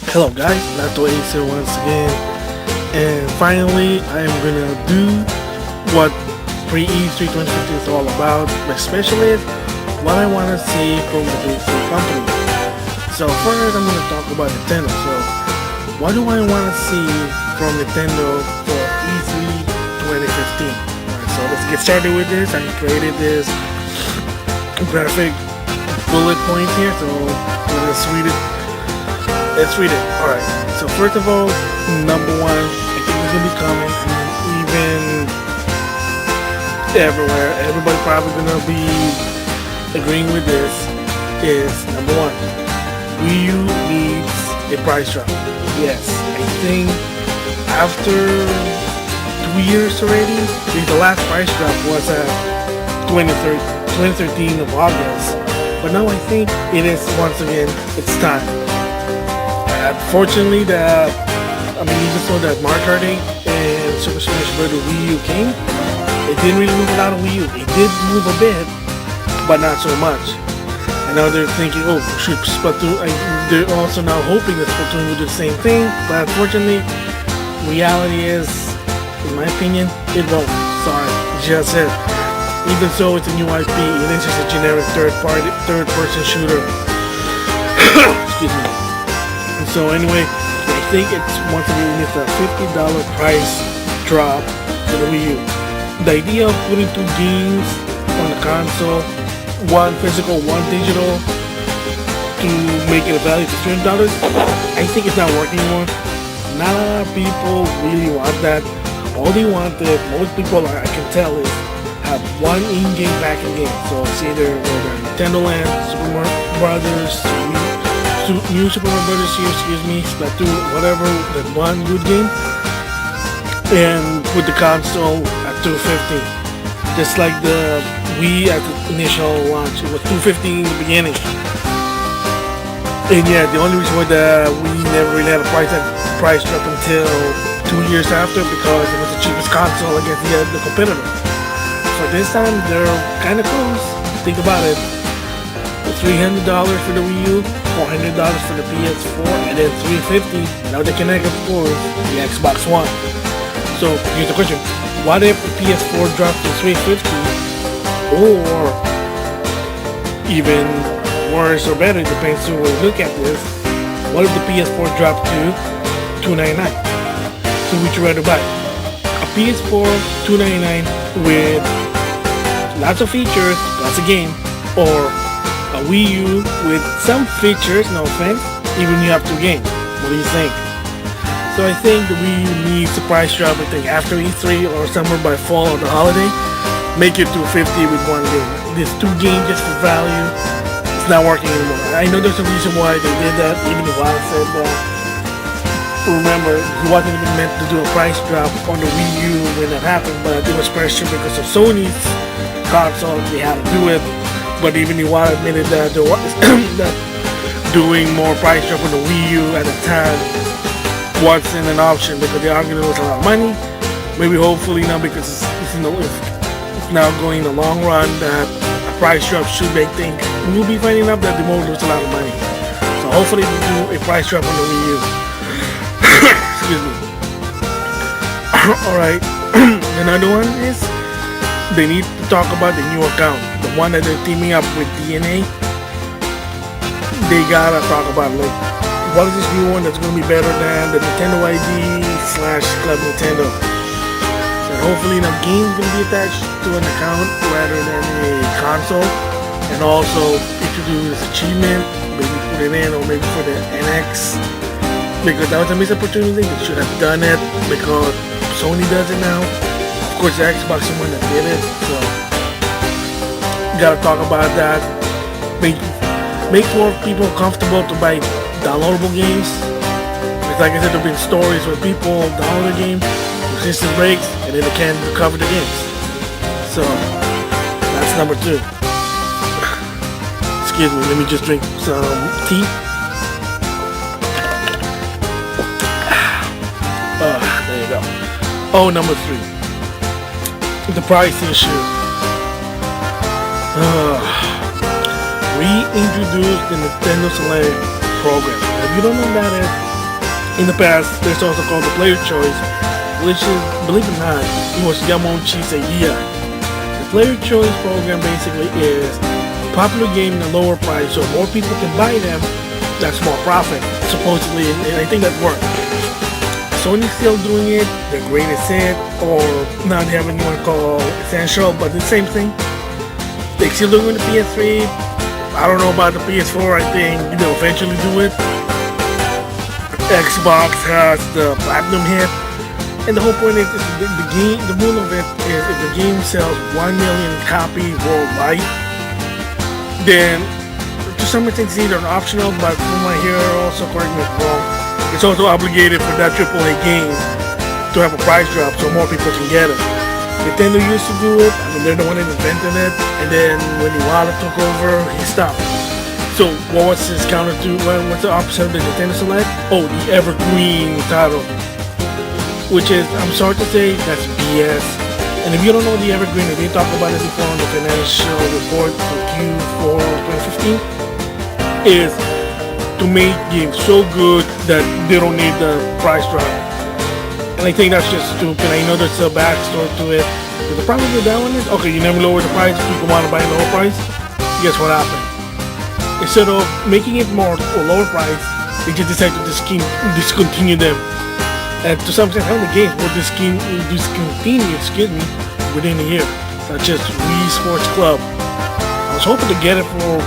Hello guys, NautoAisDx here once again, and finally I am gonna do what pre-E3 2015 is all about, especially what I want to see from the big three company. So first I'm gonna talk about Nintendo. So what do I want to see from Nintendo for E3 2015? Alright, so let's get started with this. I created this graphic bullet points here, so let's read it. Alright, so first of all, number one, I think it's gonna be coming even everywhere. Everybody probably gonna be agreeing with this. Is number one, Wii U needs a price drop. Yes, I think after 2 years already, the last price drop was at 2013 of August. But now I think it is once again, it's time. Unfortunately, even though that Mario Kart 8 and Super Smash Bros. Wii U came, it didn't really move a lot of Wii U. It did move a bit, but not so much. And now they're thinking, oh, should Splatoon? They're also now hoping that Splatoon will do the same thing. But unfortunately, reality is, in my opinion, it won't. Sorry, just it. Even so, it's a new IP. It is just a generic third-person shooter. Excuse me. So anyway, I think it's once again it's a $50 price drop for the Wii U. The idea of putting two games on the console, one physical, one digital, to make it a value to $300, I think it's not working anymore. Not a lot of people really want that. All they want, most people I can tell, is have one in-game packing game. So it's either Nintendo Land, Super Mario Brothers, New Super Mario Brothers, Splatoon, whatever, that one good game, and put the console at $250. Just like the Wii at the initial launch, it was $250 in the beginning. And yeah, the only reason why we never really had a price drop until 2 years after, because it was the cheapest console against the competitor. So this time they're kind of close. Think about it. $300 for the Wii U, $400 for the PS4, and then $350. Now they connect, of course, the Xbox One. So here's the question: what if the PS4 dropped to $350, or even worse or better, depends on where you look at this? What if the PS4 dropped to $299? So would you rather buy a PS4 $299 with lots of features, lots of game, or a Wii U with some features, no offense, even you have two games? What do you think? So I think the Wii U needs a price drop. I think after E3 or somewhere by fall or the holiday, make it $250 with one game. This two games just for value, it's not working anymore. I know there's a reason why they did that, even if I said that. Remember, he wasn't even meant to do a price drop on the Wii U when that happened, but it was pressure because of Sony's console. They had to do it. But even Iwata admitted that that doing more price drop on the Wii U at the time wasn't an option, because they argued it was a lot of money. Maybe hopefully now, because it's now going in the long run, that a price drop should make things. We'll be finding out that they won't lose a lot of money. So hopefully we'll do a price drop on the Wii U. Excuse me. Alright, another one is they need to talk about the new account, the one that they're teaming up with DNA. They gotta talk about, like, what is this new one that's gonna be better than the Nintendo ID/Club Nintendo? And hopefully enough games gonna be attached to an account rather than a console. And also introduce achievement, maybe put it in, or maybe for the NX, because that was a missed opportunity. They should have done it, because Sony does it now. Of course, the Xbox is the one that did it, so you gotta talk about that. Make more people comfortable to buy downloadable games. Because like I said, there've been stories where people download a game, the system breaks, and then they can't recover the games. So that's number 2. Excuse me, let me just drink some tea. There you go. Oh, number 3. The price issue. Reintroduce the Nintendo Select program. If you don't know what that is, In the past, there's also called the player choice, which is, believe it or not, it was Yamauchi's idea. The player choice program basically is popular game in a lower price, so more people can buy them. That's more profit, supposedly, and I think that worked. Sony's still doing it, their greatest hit, or now they have a new one called Essential, but the same thing. They're still doing the PS3. I don't know about the PS4, I think they'll eventually do it. Xbox has the Platinum hit, and the whole point is the game. The rule of it is if the game sells 1 million copies worldwide, then to some extent it's either optional, but from what I hear, also correct me if I'm wrong, it's also obligated for that AAA game to have a price drop so more people can get it. Nintendo used to do it. I mean, they're the one that invented it, and then when Iwata took over, he stopped. So what was his counter to, what's the opposite of the Nintendo Select? Oh, the Evergreen title. Which is, I'm sorry to say, that's BS. And if you don't know the Evergreen, and they talked about it before on the financial report for Q4 2015, is to make games so good that they don't need the price drop. And I think that's just stupid. I know there's a backstory to it. But the problem with that one is, okay, you never lower the price, people want to buy a lower price. Guess what happened? Instead of making it more to a lower price, they just decided to discontinue them. And to some extent, how the games were discontinued, within a year, such as Wii Sports Club. I was hoping to get it for,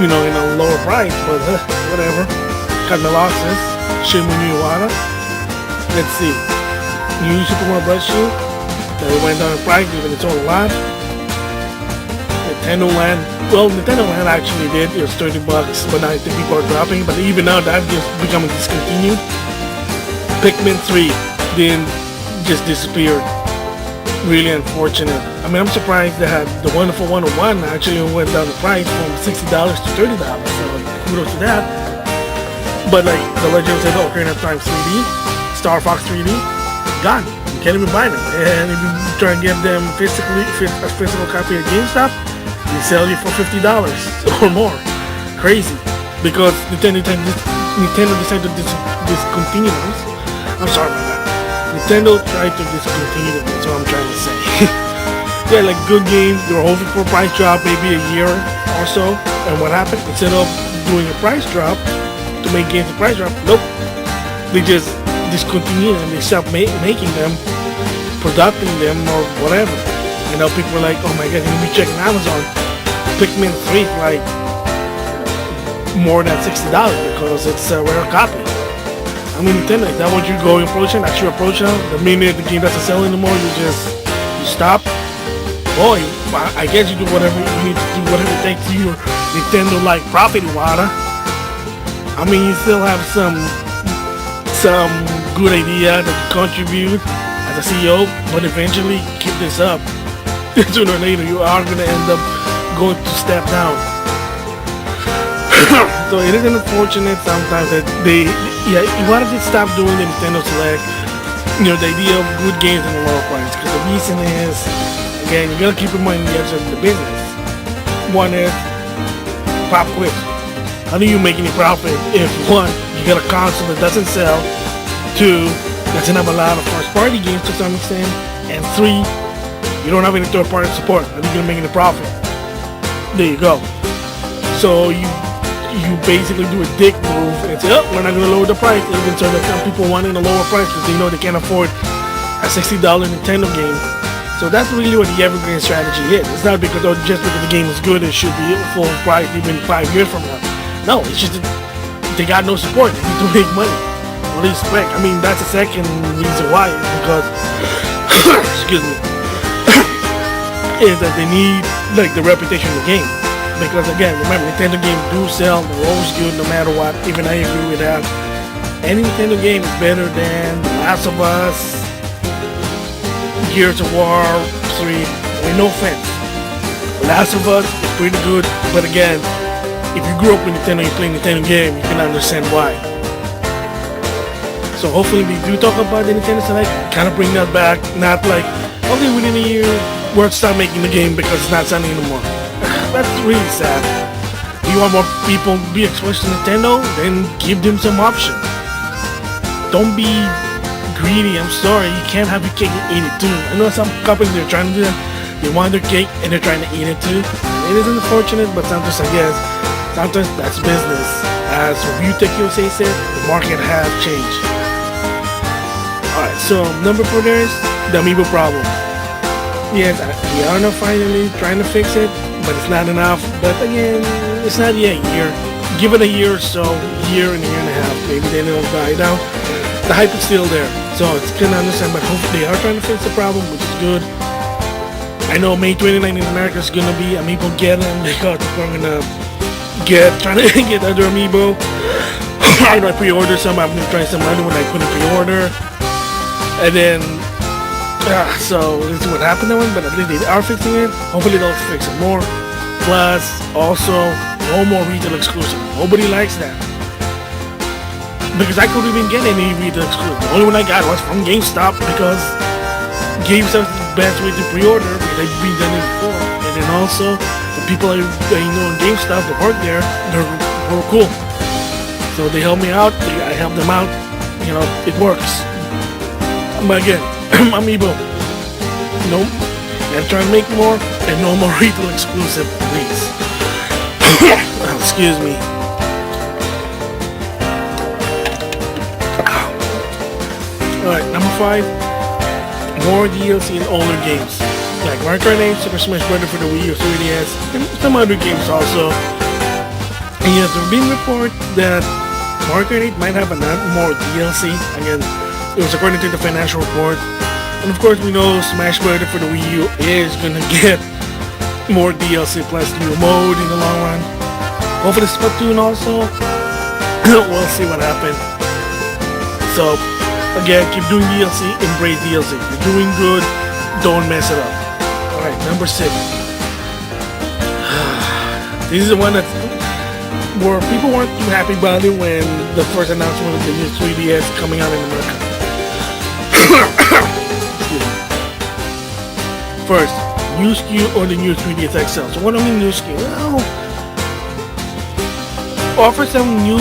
in a lower price, but whatever. Cut my losses. Shimu Iwata. Let's see. New Super Mario Bros. U. That went down in price, given its own lot. Nintendo Land. Well, Nintendo Land actually did. It was $30, but now I think people are dropping. But even now, that's just becoming discontinued. Pikmin 3 then just disappeared. Really unfortunate. I mean, I'm surprised that the Wonderful 101 actually went down the price from $60 to $30. So kudos to that. But like the Legend of Zelda Ocarina of Time 3D, Star Fox 3D, gone. You can't even buy them. And if you try and get them a physical copy at GameStop, they sell you for $50 or more. Crazy. Because Nintendo decided to discontinue those. I'm sorry about that. Nintendo tried to discontinue them, that's what I'm trying to say. Yeah, like good games, they were hoping for a price drop maybe a year or so. And what happened? Instead of doing a price drop to make games a price drop, nope. They just discontinued them. They stopped making them, producing them, or whatever. You know, people were like, oh my god, you'll be checking Amazon. Pikmin 3 for like more than $60 because it's a rare copy. I mean, Nintendo, is that what you go approaching? That's your approach now? The minute the game doesn't sell anymore, you stop? Boy, I guess you do whatever you need to do, whatever it takes to your Nintendo-like profit, Iwata. I mean, you still have some good idea that you contribute as a CEO, but eventually keep this up. Sooner or later, you are going to end up going to step down. So it is unfortunate sometimes that Iwata did stop doing the Nintendo Select, the idea of good games in a lower price. Because the reason is, again, you gotta keep in mind the edge of the business. One is pop quiz. How do you make any profit if one, you got a console that doesn't sell, two, doesn't have a lot of first-party games to some extent, and three, you don't have any third-party support. How are you gonna make any profit? There you go. So you basically do a dick move and say, oh, we're not going to lower the price, even so that some people wanting a lower price because they know they can't afford a $60 Nintendo game. So that's really what the evergreen strategy is. It's not because, just because the game is good, it should be full price even 5 years from now. No, it's just that they got no support. They need to make money. Respect. I mean, that's the second reason why, is because, excuse me, is that they need, like, the reputation of the game. Because again, remember, Nintendo games do sell, they're always good no matter what, even I agree with that. Any Nintendo game is better than The Last of Us, Gears of War 3, I mean, no offense. The Last of Us is pretty good, but again, if you grew up with Nintendo, you play Nintendo game, you can understand why. So hopefully we do talk about the Nintendo Select, kind of bring that back, not like, okay, within a year, we'll start making the game because it's not selling anymore. That's really sad. You want more people to be exposed to Nintendo? Then give them some options. don't be greedy. I'm sorry, you can't have your cake and eat it too. I know some companies, they're trying to do that. They want their cake and they're trying to eat it too. It is unfortunate, but sometimes I guess sometimes that's business. As ReviewTech USA said, the market has changed. Alright, so number 4 there is the Amiibo problem. Yes, we are now finally trying to fix it, but it's not enough. But again, it's not yet a year. Give it a year or so, year and a half. Maybe then it'll die down. The hype is still there, so it's gonna understand. But hopefully they are trying to fix the problem, which is good. I know May 29 in America is gonna be Amiibo Get them because people are gonna trying to get other Amiibo. I know I pre-ordered some. I'm gonna try some other one I couldn't pre-order, and then so this is what happened that one. But at least they are fixing it. Hopefully they'll fix it more. Plus, also no more retail exclusive. Nobody likes that because I couldn't even get any retail exclusive. The only one I got was from GameStop because GameStop is the best way to pre-order because they've been done it before. And then also the people I know in GameStop that work there, they're cool. So they help me out. I help them out. You know, it works. But again, Amiibo, no, gotta try and make more and no more retail exclusive, please. Excuse me. Alright, number 5, more DLC in older games like Mario Kart 8, Super Smash Bros. For the Wii or 3DS, and some other games also. And yes, there have been reports that Mario Kart 8 might have more DLC. Again, it was according to the financial report. And of course, we know Smash Bros. For the Wii U is gonna get more DLC plus new mode in the long run. Hopefully Splatoon also. We'll see what happens. So again, keep doing DLC, embrace DLC. If you're doing good, don't mess it up. Alright, number 6. This is the one that's where people weren't too happy about it when the first announcement of the new 3DS coming out in America. First, new SKU or the new 3DS XL. So what do I mean new SKU? Well, offer some new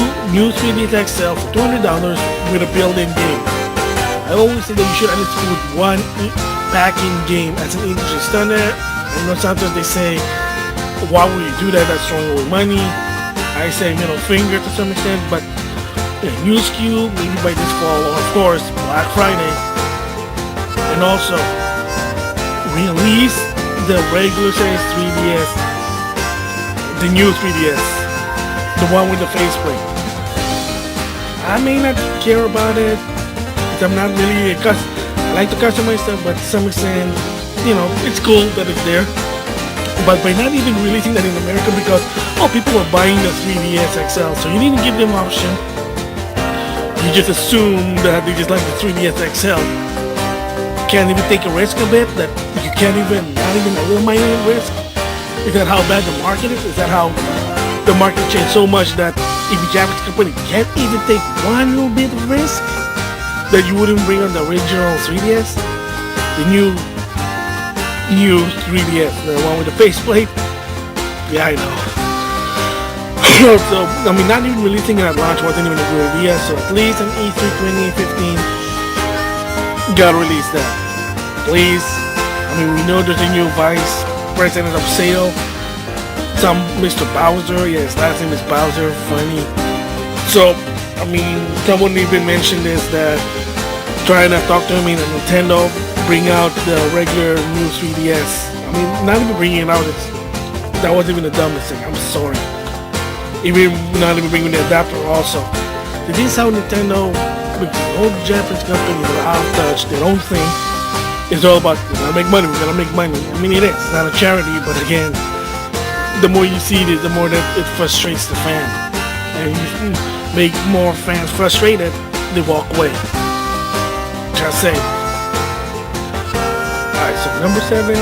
3DS XL for $200 with a built-in game. I always say that you should at least put one pack-in game as an industry standard. I know sometimes they say, why would you do that? That's throwing away money. I say middle finger to some extent, but new SKU maybe by this fall, or of course Black Friday. And also release the regular size 3DS, the new 3DS, the one with the faceplate. I may not care about it, because I'm not really I like to customize stuff, but to some extent, you know, it's cool that it's there. But by not even releasing that in America, because people are buying the 3DS XL, so you need to give them option. You just assume that they just like the 3DS XL. Can't even take a risk a bit, that you can't even, not even a little minor risk. Is that how bad the market is? Is that how the market changed so much that if a Japanese company can't even take one little bit of risk, that you wouldn't bring on the original 3DS? The new 3DS, the one with the faceplate? Yeah, I know. So, I mean, not even releasing it at launch wasn't even a good idea, so at least an E3 2015, gotta release that. Please. I mean, we know there's a new Vice President of Sale. Some Mr. Bowser, yeah, his last name is Bowser, funny. So, I mean, someone even mentioned this, that trying to talk to him in Nintendo, bring out the regular new 3DS. I mean, not even bringing it out, that wasn't even the dumbest thing, I'm sorry. Even not even bringing the adapter also. This is how Nintendo, with the old Japanese company that are out of touch, their own thing, it's all about, we gotta make money, we gotta make money. I mean, it is, it's not a charity, but again, the more you see it, the more that it frustrates the fan. And you make more fans frustrated, they walk away. Just say. Alright, so number 7,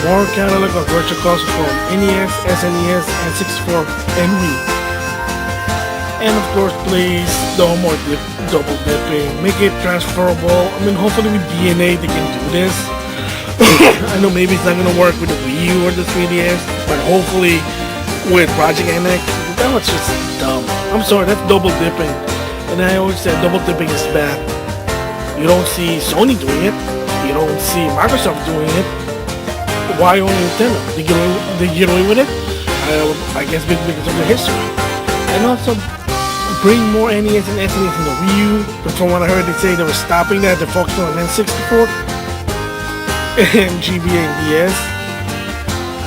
more catalog of virtual consoles from NES, SNES, N64, and Wii. And of course, please, no more double dipping. Make it transferable. I mean, hopefully with DNA they can do this. I know maybe it's not going to work with the Wii U or the 3DS, but hopefully with Project NX, that was just dumb. I'm sorry, that's double dipping. And I always say double dipping is bad. You don't see Sony doing it. You don't see Microsoft doing it. Why only Nintendo? They get away with it? I guess because of the history. And also bring more NES and SNES in the Wii U. But from what I heard, they say they were stopping that. They're focusing on N64 and GBA and DS.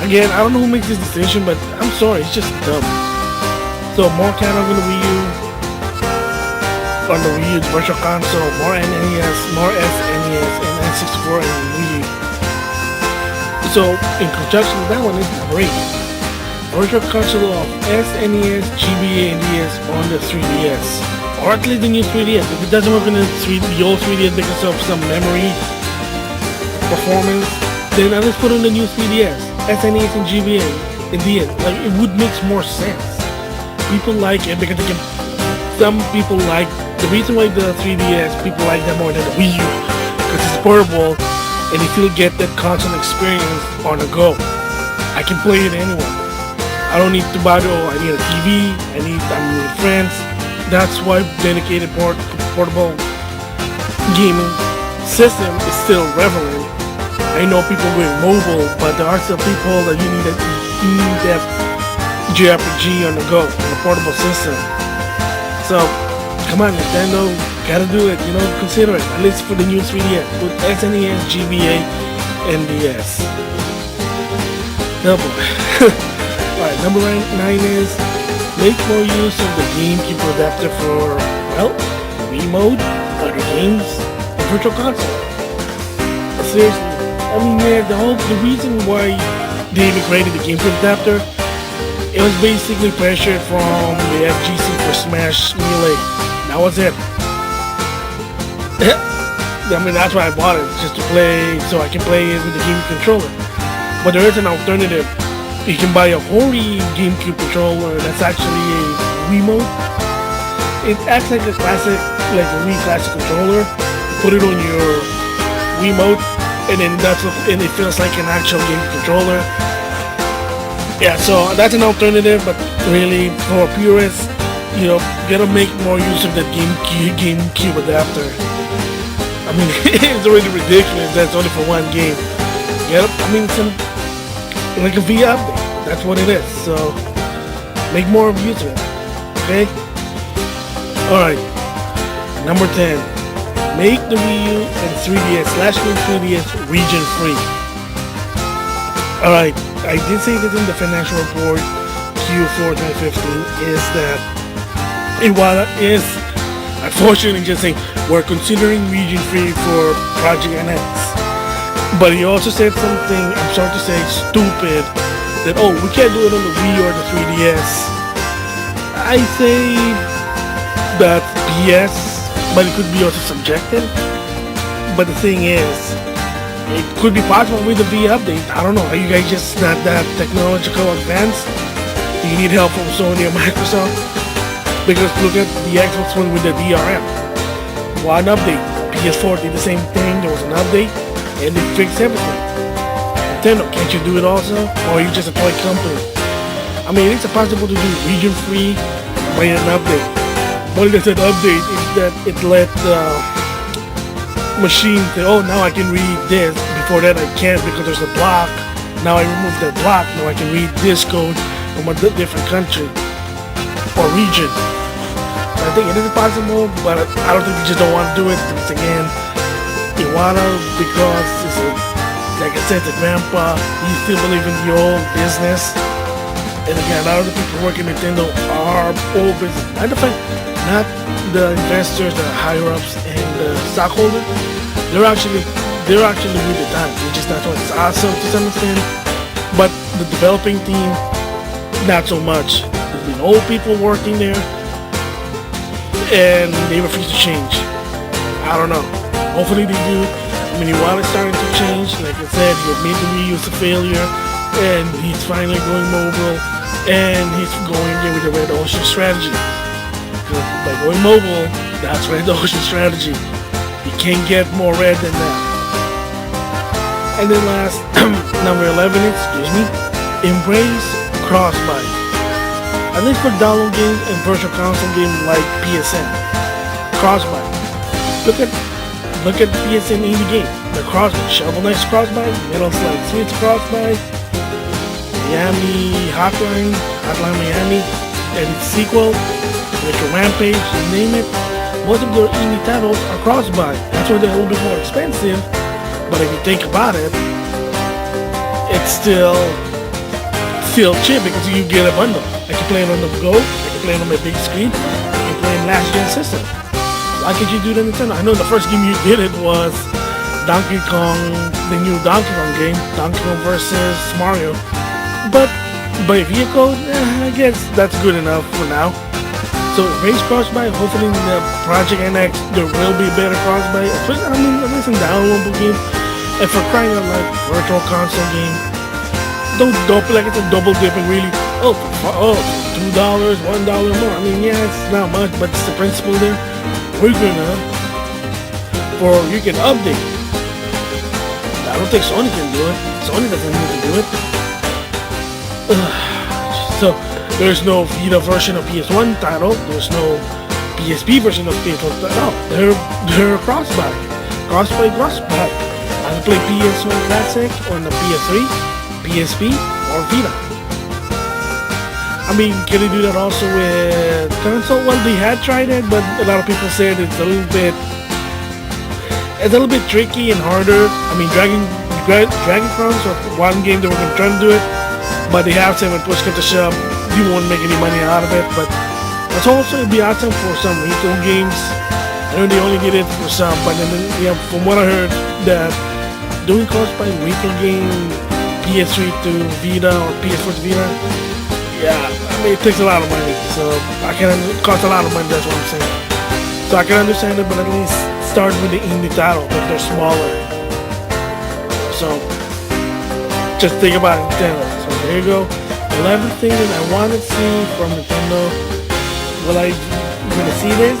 Again, I don't know who makes this decision, but I'm sorry, it's just dumb. So more catalog on the Wii U, on the Wii U's Virtual Console, more NES, more SNES, and N64 and Wii U. So in conjunction with that one is number 8. Virtual Console of SNES, GBA, and DS on the 3DS. Or at least the new 3DS. If it doesn't work on the old 3DS because of some memory performance, then I'll just put on the new 3DS, SNES and GBA in the end. Like, it would make more sense. People like it because some people like, the reason why the 3DS, people like that more than the Wii U, because it's portable and you still get that console experience on the go. I can play it anywhere. I don't need to buy I need a TV, I'm with friends. That's why dedicated portable gaming system is still relevant. I know people going mobile, but there are still people that you need that JRPG on the go, on a portable system. So, come on, Nintendo, gotta do it, consider it, at least for the new 3DS, with SNES, GBA, and DS. Oh boy. Alright, number 9 is, make more use of the GameCube adapter for, Wii mode, other games, and Virtual Console. Seriously. I mean, yeah, the reason why they created the GameCube adapter, it was basically pressure from the FGC for Smash Melee. That was it. I mean, that's why I bought it, just to play, so I can play it with the GameCube controller. But there is an alternative. You can buy a Hori GameCube controller that's actually a Wiimote. It acts like a classic, like a Wii classic controller. Put it on your Wiimote, and then and it feels like an actual game controller. Yeah, so that's an alternative, but really for purists, gotta make more use of that GameCube adapter. I mean, it's already ridiculous. That's only for one game. Like a V update. That's what it is. So make more use of it. Okay. All right. Number 10. Make the Wii U and 3DS/3DS region free. Alright, I did say that in the financial report Q4 2015 is that Iwata is unfortunately just saying we're considering region free for Project NX. But he also said something, I'm sorry to say, stupid, that we can't do it on the Wii or the 3DS. I say that's BS. But it could be also subjective. But the thing is, it could be possible with the V update. I don't know. Are you guys just not that technological advanced? Do you need help from Sony or Microsoft? Because look at the Xbox One with the DRM. One update. PS4 did the same thing. There was an update, and they fixed everything. Nintendo, can't you do it also? Or are you just a toy company? I mean, it's possible to do region free by an update. But it's an update is that it let the machine say, now I can read this. Before that I can't because there's a block. Now I remove that block. Now I can read this code from a different country or region. I think it is possible, but I don't think they just don't want to do it. Because again, Iwata, because like I said, the grandpa, he still believes in the old business. And again, a lot of the people working at Nintendo are old business. Not the investors, the higher ups, and the stockholders. They're actually with the time. They just not so it's awesome to some extent, but the developing team, not so much. There's been old people working there, and they refuse to change. I don't know. Hopefully they do. I mean, Iwata's starting to change. Like I said, he made the Wii U a failure, and he's finally going mobile, and he's going there with the Red Ocean strategy. By going mobile, that's Red Ocean strategy. You can't get more red than that. And then last, number 11, embrace cross-buy. At least for download games and virtual console games like PSN. crossbuy. Look at PSN indie game. The crossbuy, Shovel Knight's crossbuy, Metal Slug Sweet's crossbuy, Miami Hotline Miami, and its sequel, Retro Rampage, you name it. Most of their indie titles are crossbuy. That's why they're a little bit more expensive. But if you think about it, it's still cheap because you get a bundle. I can play it on the go, I can play it on my big screen, I can play it in last gen system. Why can't you do that in Nintendo? I know the first game you did it was Donkey Kong, the new Donkey Kong game, Donkey Kong versus Mario. But by vehicle, I guess that's good enough for now. So race crossbuy, hopefully in the Project NX there will be better crossbuy. I mean, at least in downloadable game. And for crying out loud, virtual console game. Don't play like it's a double dipping really. $2, $1 more. I mean, yeah, it's not much, but it's the principle there. We're gonna, you can update. I don't think Sony can do it. Sony doesn't need to do it. So there's no Vita version of PS1 title. There's no PSP version of PS1 title. No, they're crossbuy. Crossbuy. I can play PS1 Classic on the PS3, PSP, or Vita. I mean, can they do that also with console? Well, they had tried it, but a lot of people said it's a little bit tricky and harder. I mean, Dragon Crowns or one game they were going to try to do it, but they have said when push comes to shove, you won't make any money out of it. But that's also it'd be awesome for some retail games. I know they only did it for some, but then yeah, from what I heard, that doing crossbuy retail game PS3 to Vita or PS4 to Vita, yeah, I mean it takes a lot of money. So it costs a lot of money. That's what I'm saying. So I can understand it, but at least start with the indie title if they're smaller. So just think about Nintendo. So there you go. 11 things that I want to see from Nintendo. Will I gonna see this?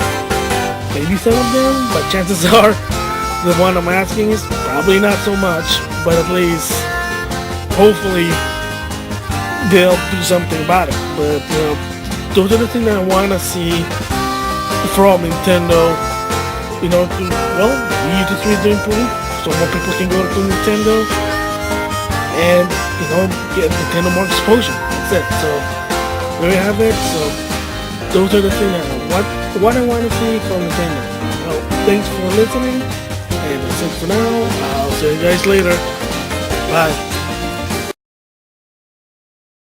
Maybe some of them, but chances are the one I'm asking is probably not so much. But at least, hopefully, they'll do something about it. But those are the things that I want to see from Nintendo. You know, Wii U to 3 to improve, so more people can go to Nintendo and get Nintendo more exposure. That's it. So there you have it. So those are the things that what I want to see from Nintendo. Well, thanks for listening, and that's it for now. I'll see you guys later. Bye.